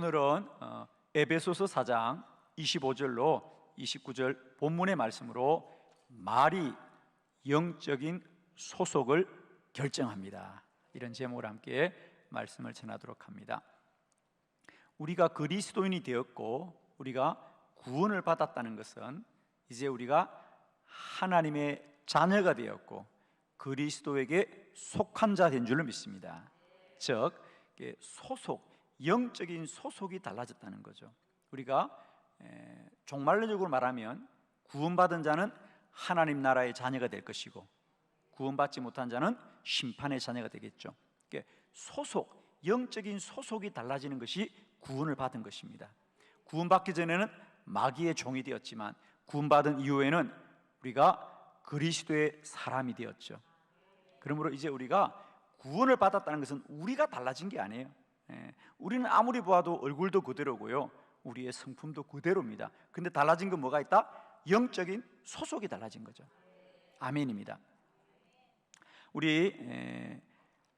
오늘은 에베소서 4장 25절로 29절 본문의 말씀으로 말이 영적인 소속을 결정합니다. 이런 제목으로 함께 말씀을 전하도록 합니다. 우리가 그리스도인이 되었고 우리가 구원을 받았다는 것은 이제 우리가 하나님의 자녀가 되었고 그리스도에게 속한 자 된 줄로 믿습니다. 즉 소속, 영적인 소속이 달라졌다는 거죠. 우리가 종말론적으로 말하면 구원받은 자는 하나님 나라의 자녀가 될 것이고 구원받지 못한 자는 심판의 자녀가 되겠죠. 소속, 영적인 소속이 달라지는 것이 구원을 받은 것입니다. 구원받기 전에는 마귀의 종이 되었지만 구원받은 이후에는 우리가 그리스도의 사람이 되었죠. 그러므로 이제 우리가 구원을 받았다는 것은 우리가 달라진 게 아니에요. 우리는 아무리 보아도 얼굴도 그대로고요, 우리의 성품도 그대로입니다. 근데 달라진 건 뭐가 있다? 영적인 소속이 달라진 거죠. 아멘입니다. 우리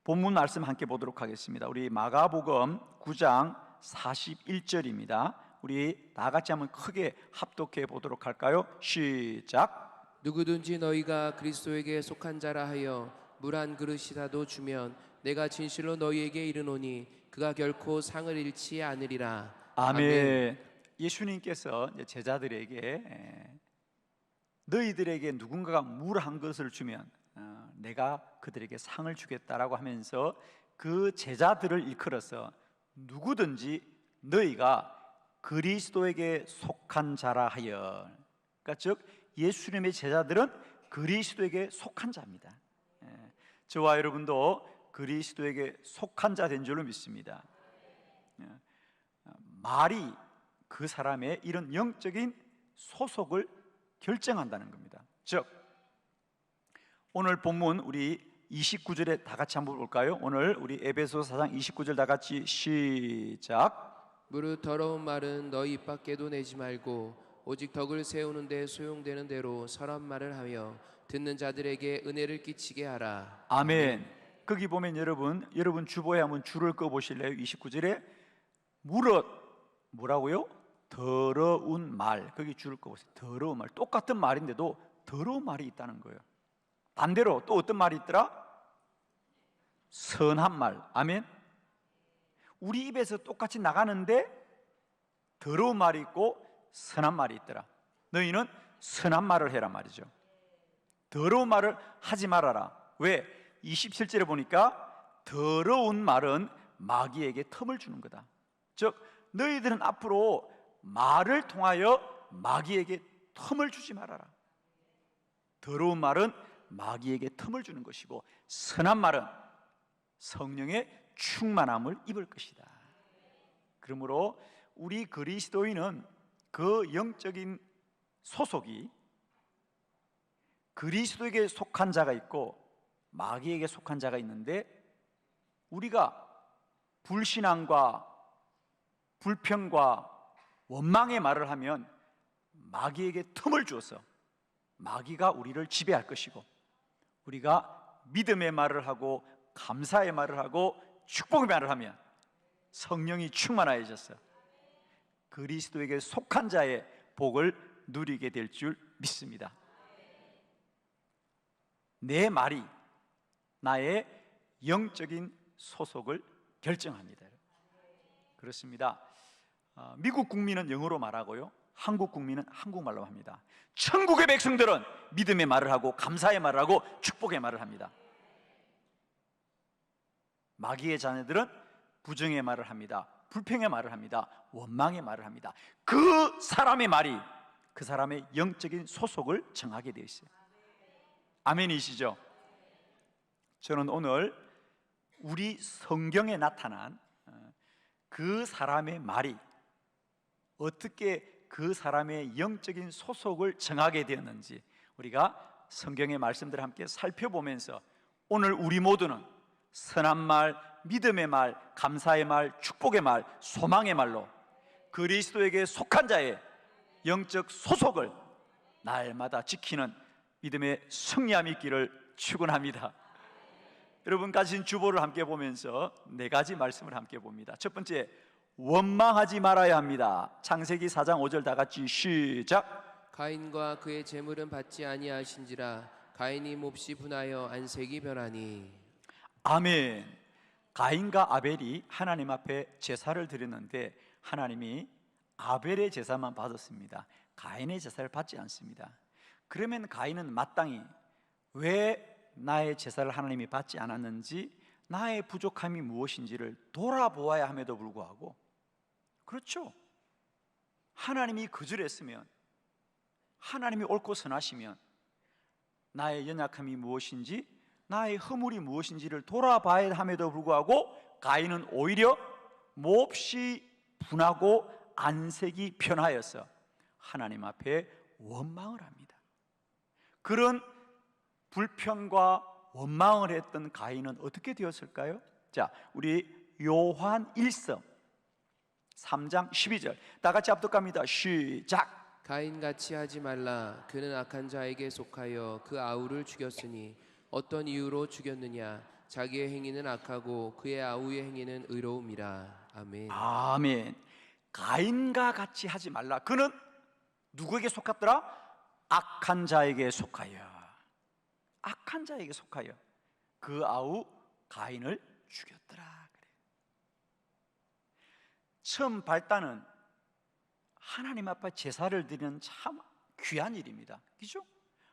본문 말씀 함께 보도록 하겠습니다. 우리 마가복음 9장 41절입니다. 우리 다 같이 한번 크게 합독해 보도록 할까요? 시작. 누구든지 너희가 그리스도에게 속한 자라 하여 물 한 그릇이라도 주면 내가 진실로 너희에게 이르노니 그가 결코 상을 잃지 않으리라. 아멘. 예수님께서 제자들에게 너희들에게 누군가가 물 한 그릇을 주면 내가 그들에게 상을 주겠다라고 하면서 그 제자들을 일컬어서 누구든지 너희가 그리스도에게 속한 자라 하여, 그러니까 즉 예수님의 제자들은 그리스도에게 속한 자입니다. 저와 여러분도 그리스도에게 속한 자 된 줄로 믿습니다. 말이 그 사람의 이런 영적인 소속을 결정한다는 겁니다. 즉 오늘 본문 우리 29절에 다 같이 한번 볼까요? 오늘 우리 에베소서 4장 29절 다 같이 시작. 무릇 더러운 말은 너희 입 밖에도 내지 말고 오직 덕을 세우는 데 소용되는 대로 선한 말을 하며 듣는 자들에게 은혜를 끼치게 하라. 아멘. 거기 보면 여러분 주보에 한번 줄을 꺼 보실래요? 29절에 무릇 뭐라고요? 더러운 말. 거기 줄을 꺼 보세요. 더러운 말. 똑같은 말인데도 더러운 말이 있다는 거예요. 반대로 또 어떤 말이 있더라? 선한 말. 아멘. 우리 입에서 똑같이 나가는데 더러운 말이 있고 선한 말이 있더라. 너희는 선한 말을 해라 말이죠. 더러운 말을 하지 말아라. 왜? 27절에 보니까 더러운 말은 마귀에게 틈을 주는 거다. 즉 너희들은 앞으로 말을 통하여 마귀에게 틈을 주지 말아라. 더러운 말은 마귀에게 틈을 주는 것이고 선한 말은 성령의 충만함을 입을 것이다. 그러므로 우리 그리스도인은 그 영적인 소속이 그리스도에게 속한 자가 있고 마귀에게 속한 자가 있는데, 우리가 불신앙과 불평과 원망의 말을 하면 마귀에게 틈을 주어서 마귀가 우리를 지배할 것이고, 우리가 믿음의 말을 하고 감사의 말을 하고 축복의 말을 하면 성령이 충만하여져서 그리스도에게 속한 자의 복을 누리게 될 줄 믿습니다. 내 말이 나의 영적인 소속을 결정합니다. 그렇습니다. 미국 국민은 영어로 말하고요, 한국 국민은 한국말로 합니다. 천국의 백성들은 믿음의 말을 하고 감사의 말을 하고 축복의 말을 합니다. 마귀의 자녀들은 부정의 말을 합니다. 불평의 말을 합니다. 원망의 말을 합니다. 그 사람의 말이 그 사람의 영적인 소속을 정하게 되어 있어요. 아멘이시죠? 저는 오늘 우리 성경에 나타난 그 사람의 말이 어떻게 그 사람의 영적인 소속을 정하게 되었는지 우리가 성경의 말씀들을 함께 살펴보면서 오늘 우리 모두는 선한 말, 믿음의 말, 감사의 말, 축복의 말, 소망의 말로 그리스도에게 속한 자의 영적 소속을 날마다 지키는 믿음의 승리함이 있기를 축원합니다. 여러분 가진 주보를 함께 보면서 네 가지 말씀을 함께 봅니다. 첫 번째, 원망하지 말아야 합니다. 창세기 4장 5절 다 같이 시작. 가인과 그의 재물은 받지 아니하신지라 가인이 몹시 분하여 안색이 변하니. 아멘. 가인과 아벨이 하나님 앞에 제사를 드렸는데 하나님이 아벨의 제사만 받았습니다. 가인의 제사를 받지 않습니다. 그러면 가인은 마땅히 왜 나의 제사를 하나님이 받지 않았는지, 나의 부족함이 무엇인지를 돌아보아야 함에도 불구하고, 그렇죠, 하나님이 거절했으면, 하나님이 옳고 선하시면 나의 연약함이 무엇인지, 나의 허물이 무엇인지를 돌아봐야 함에도 불구하고 가인은 오히려 몹시 분하고 안색이 변하여서 하나님 앞에 원망을 합니다. 그런 불평과 원망을 했던 가인은 어떻게 되었을까요? 자, 우리 요한 1서 3장 12절 다 같이 합독합니다. 시작. 가인같이 하지 말라. 그는 악한 자에게 속하여 그 아우를 죽였으니 어떤 이유로 죽였느냐? 자기의 행위는 악하고 그의 아우의 행위는 의로움이라. 아멘. 아멘. 가인과 같이 하지 말라. 그는 누구에게 속았더라? 악한 자에게 속하여. 악한 자에게 속하여 그 아우 가인을 죽였더라. 그래. 처음 발단은 하나님 앞에 제사를 드리는 참 귀한 일입니다. 그죠?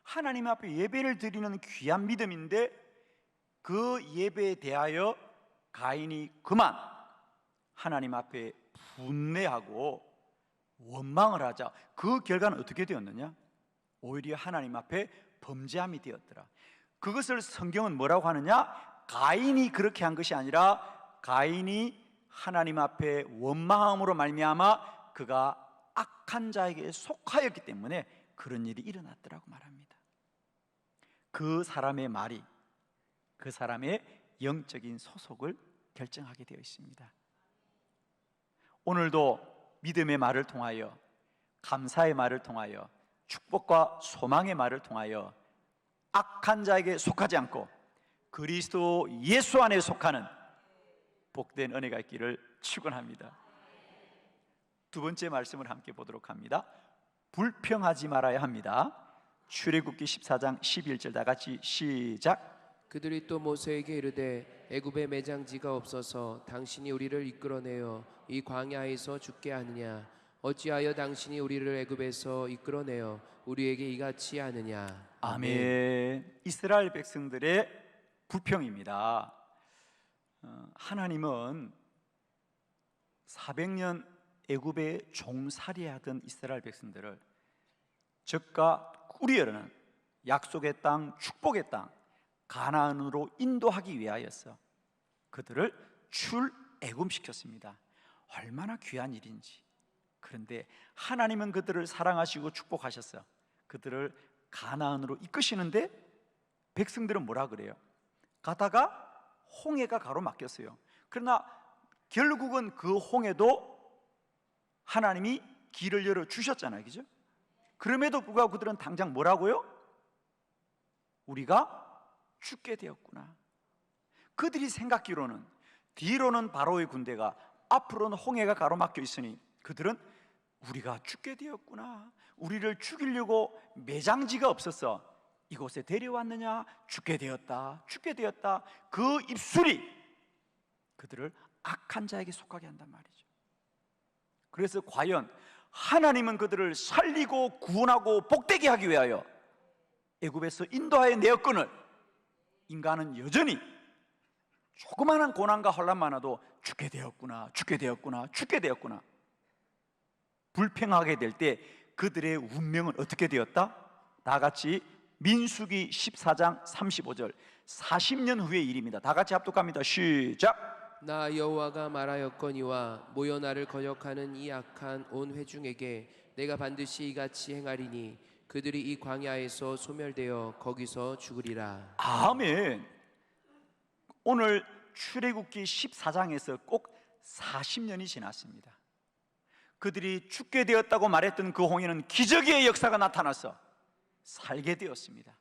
하나님 앞에 예배를 드리는 귀한 믿음인데, 그 예배에 대하여 가인이 그만 하나님 앞에 분내하고 원망을 하자. 그 결과는 어떻게 되었느냐? 오히려 하나님 앞에 범죄함이 되었더라. 그것을 성경은 뭐라고 하느냐? 가인이 그렇게 한 것이 아니라 가인이 하나님 앞에 원망함으로 말미암아 그가 악한 자에게 속하였기 때문에 그런 일이 일어났더라고 말합니다. 그 사람의 말이 그 사람의 영적인 소속을 결정하게 되어 있습니다. 오늘도 믿음의 말을 통하여, 감사의 말을 통하여, 축복과 소망의 말을 통하여 악한 자에게 속하지 않고 그리스도 예수 안에 속하는 복된 은혜가 있기를 축원합니다. 두 번째 말씀을 함께 보도록 합니다. 불평하지 말아야 합니다. 출애굽기 14장 11절 다 같이 시작. 그들이 또 모세에게 이르되 애굽에 매장지가 없어서 당신이 우리를 이끌어내어 이 광야에서 죽게 하느냐? 어찌하여 당신이 우리를 애굽에서 이끌어내어 우리에게 이같이 하느냐? 아멘. 이스라엘 백성들의 불평입니다. 하나님은 400년 애굽에 종살이하던 이스라엘 백성들을 적과 우리에는 약속의 땅, 축복의 땅 가나안으로 인도하기 위하여서 그들을 출애굽시켰습니다. 얼마나 귀한 일인지. 그런데 하나님은 그들을 사랑하시고 축복하셔서 그들을 가나안으로 이끄시는데 백성들은 뭐라 그래요? 가다가 홍해가 가로막혔어요. 그러나 결국은 그 홍해도 하나님이 길을 열어 주셨잖아요, 그죠? 그럼에도 불구하고 그들은 당장 뭐라고요? 우리가 죽게 되었구나. 그들이 생각기로는 뒤로는 바로의 군대가, 앞으로는 홍해가 가로막혀 있으니 그들은 우리가 죽게 되었구나, 우리를 죽이려고 매장지가 없어서 이곳에 데려왔느냐, 죽게 되었다, 죽게 되었다. 그 입술이 그들을 악한 자에게 속하게 한단 말이죠. 그래서 과연 하나님은 그들을 살리고 구원하고 복되게 하기 위하여 애굽에서 인도하여 내었거늘 인간은 여전히 조그마한 고난과 혼란만 와도 죽게 되었구나, 죽게 되었구나, 죽게 되었구나. 불평하게 될 때 그들의 운명은 어떻게 되었다? 다 같이 민수기 14장 35절 40년 후의 일입니다. 다 같이 합독합니다. 시작. 나 여호와가 말하였거니와 모여 나를 거역하는 이 악한 온 회중에게 내가 반드시 이같이 행하리니 그들이 이 광야에서 소멸되어 거기서 죽으리라. 아멘. 오늘 출애굽기 14장에서 꼭 40년이 지났습니다. 그들이 죽게 되었다고 말했던 그 홍해는 기적의 역사가 나타나서 살게 되었습니다.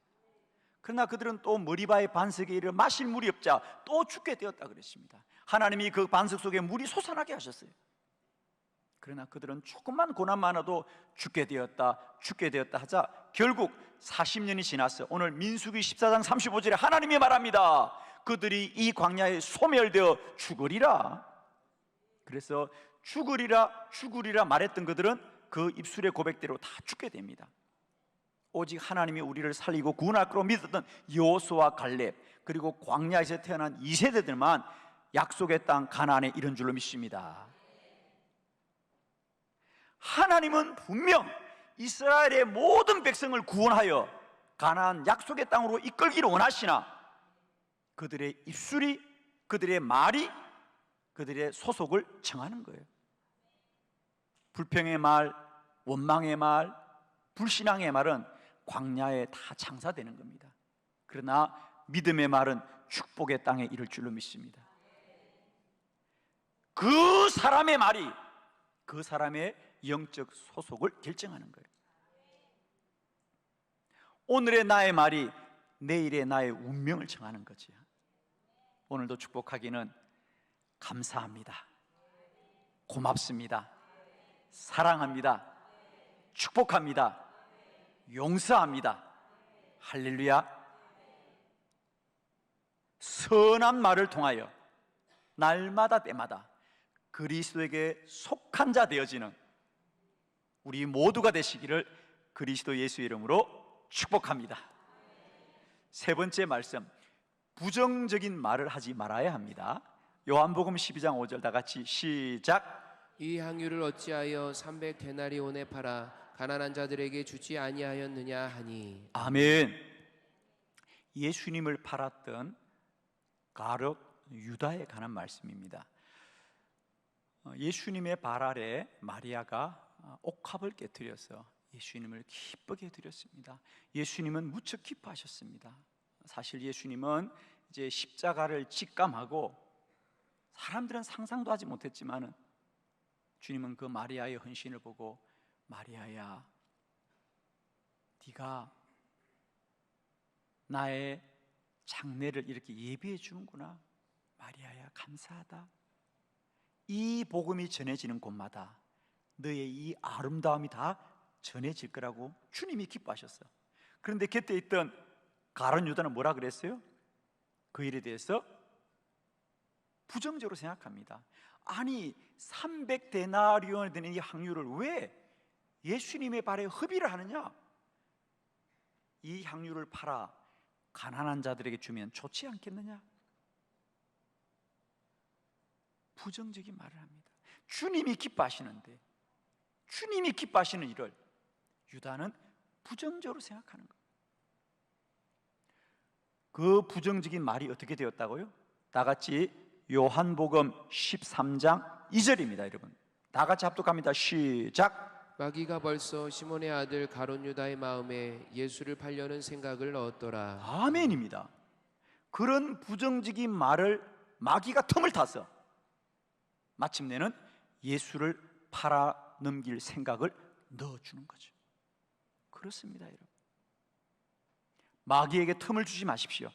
그러나 그들은 또 머리바의 반석에 이르러 마실 물이 없자 또 죽게 되었다 그랬습니다. 하나님이 그 반석 속에 물이 솟아나게 하셨어요. 그러나 그들은 조금만 고난 많아도 죽게 되었다 하자 결국 40년이 지났어. 오늘 민수기 14장 35절에 하나님이 말합니다. 그들이 이 광야에 소멸되어 죽으리라. 그래서 죽으리라 말했던 그들은 그 입술의 고백대로 다 죽게 됩니다. 오직 하나님이 우리를 살리고 구원할 거로 믿었던 여호수아, 갈렙, 그리고 광야에서 태어난 2세대들만 약속의 땅 가나안에 이른 줄로 믿습니다. 하나님은 분명 이스라엘의 모든 백성을 구원하여 가나안 약속의 땅으로 이끌기를 원하시나 그들의 입술이, 그들의 말이, 그들의 소속을 정하는 거예요. 불평의 말, 원망의 말, 불신앙의 말은 광야에 다 장사되는 겁니다. 그러나 믿음의 말은 축복의 땅에 이를 줄로 믿습니다. 그 사람의 말이 그 사람의 영적 소속을 결정하는 거예요. 오늘의 나의 말이 내일의 나의 운명을 정하는 거지. 오늘도 축복하기는 감사합니다, 고맙습니다, 사랑합니다, 축복합니다, 용서합니다, 할렐루야. 선한 말을 통하여 날마다 때마다 그리스도에게 속한 자 되어지는 우리 모두가 되시기를 그리스도 예수의 이름으로 축복합니다. 세 번째 말씀, 부정적인 말을 하지 말아야 합니다. 요한복음 12장 5절 다 같이 시작. 이 향유를 어찌하여 300데나리온에 팔아 가난한 자들에게 주지 아니하였느냐 하니. 아멘. 예수님을 팔았던 가룟 유다에 관한 말씀입니다. 예수님의 발 아래 마리아가 옥합을 깨뜨려서 예수님을 기쁘게 드렸습니다. 예수님은 무척 기뻐하셨습니다. 사실 예수님은 이제 십자가를 직감하고 사람들은 상상도 하지 못했지만은 주님은 그 마리아의 헌신을 보고 마리아야, 네가 나의 장례를 이렇게 예비해 주는구나. 마리아야, 감사하다. 이 복음이 전해지는 곳마다 너의 이 아름다움이 다 전해질 거라고 주님이 기뻐하셨어. 그런데 곁에 있던 가룟 유다는 뭐라 그랬어요? 그 일에 대해서 부정적으로 생각합니다. 아니 300데나리온이 되는 이 향유를 왜 예수님의 발에 흡의를 하느냐? 이 향유를 팔아 가난한 자들에게 주면 좋지 않겠느냐? 부정적인 말을 합니다. 주님이 기뻐하시는데, 주님이 기뻐하시는 일을 유다는 부정적으로 생각하는 거예요. 그 부정적인 말이 어떻게 되었다고요? 다 같이 요한복음 13장 2절입니다. 여러분 다 같이 합독합니다. 시작. 마귀가 벌써 시몬의 아들 가룟 유다의 마음에 예수를 팔려는 생각을 넣었더라. 아멘입니다. 그런 부정적인 말을 마귀가 틈을 타서 마침내는 예수를 팔아 넘길 생각을 넣어주는 거죠. 그렇습니다, 여러분. 마귀에게 틈을 주지 마십시오.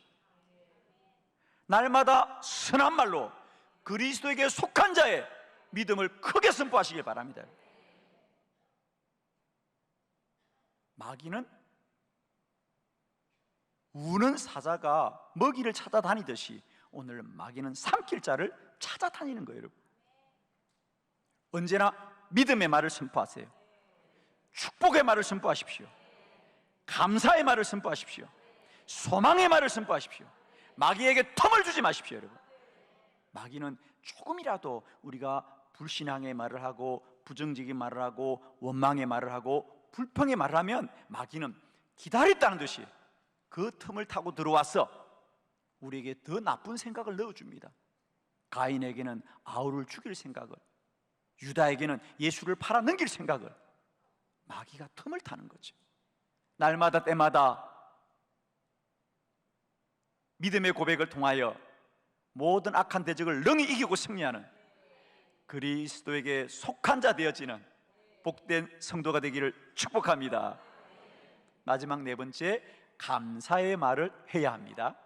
날마다 선한 말로 그리스도에게 속한 자의 믿음을 크게 선포하시길 바랍니다. 마귀는 우는 사자가 먹이를 찾아다니듯이 오늘 마귀는 삼킬 자를 찾아다니는 거예요. 여러분, 언제나 믿음의 말을 선포하세요. 축복의 말을 선포하십시오. 감사의 말을 선포하십시오. 소망의 말을 선포하십시오. 마귀에게 틈을 주지 마십시오. 여러분, 마귀는 조금이라도 우리가 불신앙의 말을 하고 부정적인 말을 하고 원망의 말을 하고 불평의 말을 하면 마귀는 기다렸다는 듯이 그 틈을 타고 들어와서 우리에게 더 나쁜 생각을 넣어줍니다. 가인에게는 아우를 죽일 생각을, 유다에게는 예수를 팔아 넘길 생각을 마귀가 틈을 타는 거죠. 날마다 때마다 믿음의 고백을 통하여 모든 악한 대적을 능히 이기고 승리하는 그리스도에게 속한 자 되어지는 복된 성도가 되기를 축복합니다. 마지막 네 번째, 감사의 말을 해야 합니다.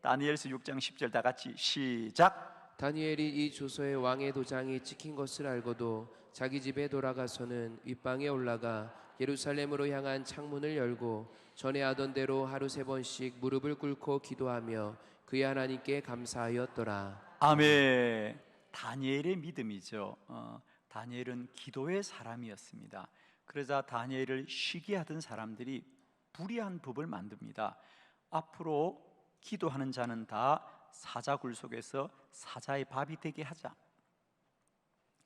다니엘서 6장 10절 다 같이 시작. 다니엘이 이 조서에 왕의 도장이 찍힌 것을 알고도 자기 집에 돌아가서는 윗방에 올라가 예루살렘으로 향한 창문을 열고 전에 하던 대로 하루 3번씩 무릎을 꿇고 기도하며 그의 하나님께 감사하였더라. 아멘. 다니엘의 믿음이죠. 다니엘은 기도의 사람이었습니다. 그러자 다니엘을 쉬게 하던 사람들이 불의한 법을 만듭니다. 앞으로 기도하는 자는 다 사자굴 속에서 사자의 밥이 되게 하자.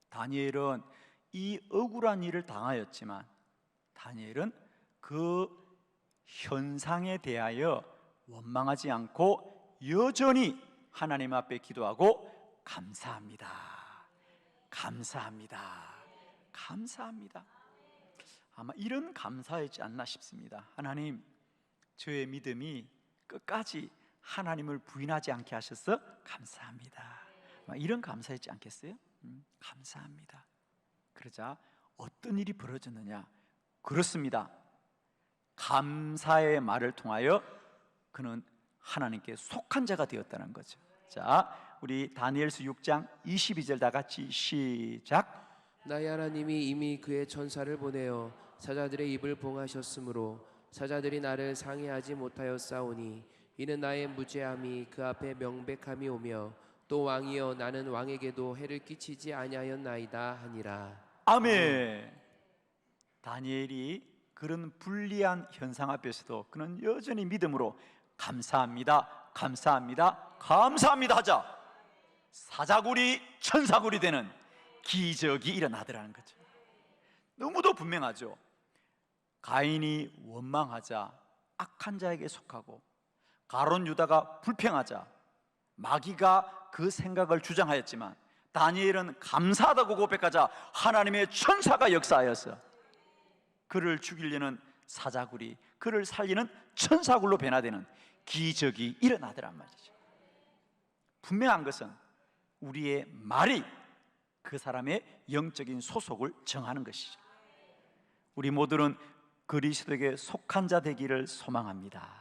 다니엘은 이 억울한 일을 당하였지만 다니엘은 그 현상에 대하여 원망하지 않고 여전히 하나님 앞에 기도하고 감사합니다. 감사합니다. 감사합니다. 아마 이런 감사였지 않나 싶습니다. 하나님, 저의 믿음이 끝까지 하나님을 부인하지 않게 하셔서 감사합니다. 아마 이런 감사였지 않겠어요? 감사합니다. 그러자 어떤 일이 벌어졌느냐? 그렇습니다. 감사의 말을 통하여 그는 하나님께 속한 자가 되었다는 거죠. 자, 우리 다니엘서 6장 22절 다 같이 시작. 나의 하나님이 이미 그의 천사를 보내어 사자들의 입을 봉하셨으므로 사자들이 나를 상해하지 못하였사오니 이는 나의 무죄함이 그 앞에 명백함이 오며 또 왕이여 나는 왕에게도 해를 끼치지 아니하였나이다 하니라. 아멘. 다니엘이 그런 불리한 현상 앞에서도 그는 여전히 믿음으로 감사합니다, 감사합니다, 감사합니다 하자 사자굴이 천사굴이 되는 기적이 일어나더라는 거죠. 너무도 분명하죠. 가인이 원망하자 악한 자에게 속하고 가룟 유다가 불평하자 마귀가 그 생각을 주장하였지만 다니엘은 감사하다고 고백하자 하나님의 천사가 역사하였어. 그를 죽이려는 사자굴이 그를 살리는 천사굴로 변화되는 기적이 일어나더란 말이죠. 분명한 것은 우리의 말이 그 사람의 영적인 소속을 정하는 것이죠. 우리 모두는 그리스도에게 속한 자 되기를 소망합니다.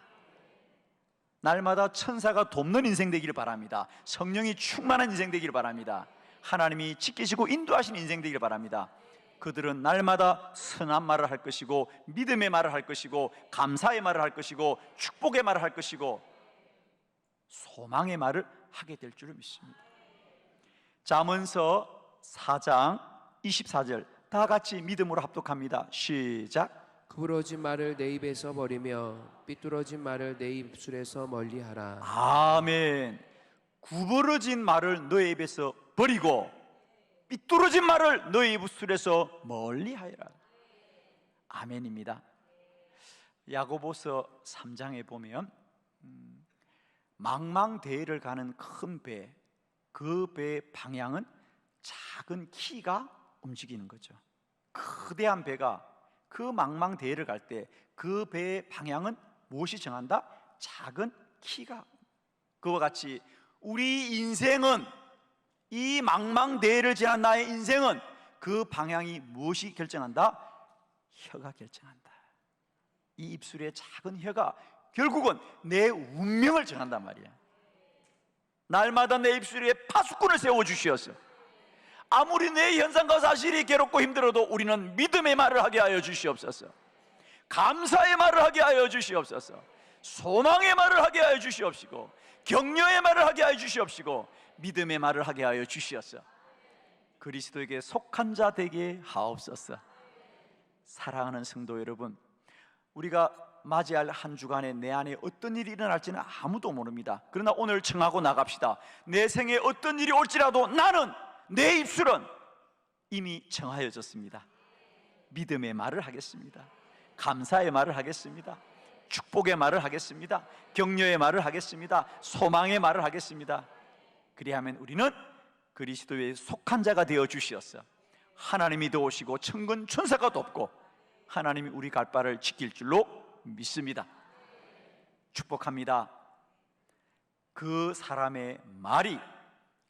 날마다 천사가 돕는 인생 되기를 바랍니다. 성령이 충만한 인생 되기를 바랍니다. 하나님이 지키시고 인도하시는 인생 되기를 바랍니다. 그들은 날마다 선한 말을 할 것이고 믿음의 말을 할 것이고 감사의 말을 할 것이고 축복의 말을 할 것이고 소망의 말을 하게 될 줄 믿습니다. 잠언서 4장 24절 다 같이 믿음으로 합독합니다. 시작. 구부러진 말을 내 입에서 버리며 삐뚤어진 말을 내 입술에서 멀리하라. 아멘. 구부러진 말을 너의 입에서 버리고 삐뚤어진 말을 너의 입술에서 멀리하여라. 아멘입니다. 야고보서 3장에 보면 망망대해를 가는 큰 배, 그 배의 방향은 작은 키가 움직이는 거죠. 거대한 배가 그 망망대해를 갈 때 그 배의 방향은 무엇이 정한다? 작은 키가. 그와 같이 우리 인생은, 이 망망대해를 지난 나의 인생은 그 방향이 무엇이 결정한다? 혀가 결정한다. 이 입술의 작은 혀가 결국은 내 운명을 정한단 말이야. 날마다 내 입술에 파수꾼을 세워주시었어. 아무리 내 현상과 사실이 괴롭고 힘들어도 우리는 믿음의 말을 하게 하여 주시옵소서. 감사의 말을 하게 하여 주시옵소서. 소망의 말을 하게 하여 주시옵시고 격려의 말을 하게 하여 주시옵시고 믿음의 말을 하게 하여 주시옵소서. 그리스도에게 속한 자 되게 하옵소서. 사랑하는 성도 여러분, 우리가 맞이할 한 주간에 내 안에 어떤 일이 일어날지는 아무도 모릅니다. 그러나 오늘 청하고 나갑시다. 내 생에 어떤 일이 올지라도 나는, 내 입술은 이미 정하여졌습니다. 믿음의 말을 하겠습니다. 감사의 말을 하겠습니다. 축복의 말을 하겠습니다. 격려의 말을 하겠습니다. 소망의 말을 하겠습니다. 그리하면 우리는 그리스도의 속한 자가 되어 주시었어. 하나님이 도우시고 천군 천사가 돕고 하나님이 우리 갈 바를 지킬 줄로 믿습니다. 축복합니다. 그 사람의 말이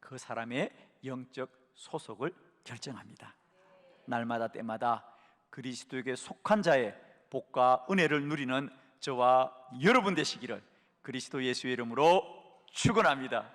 그 사람의 영적 소속을 결정합니다. 날마다 때마다 그리스도에게 속한 자의 복과 은혜를 누리는 저와 여러분 되시기를 그리스도 예수의 이름으로 축원합니다.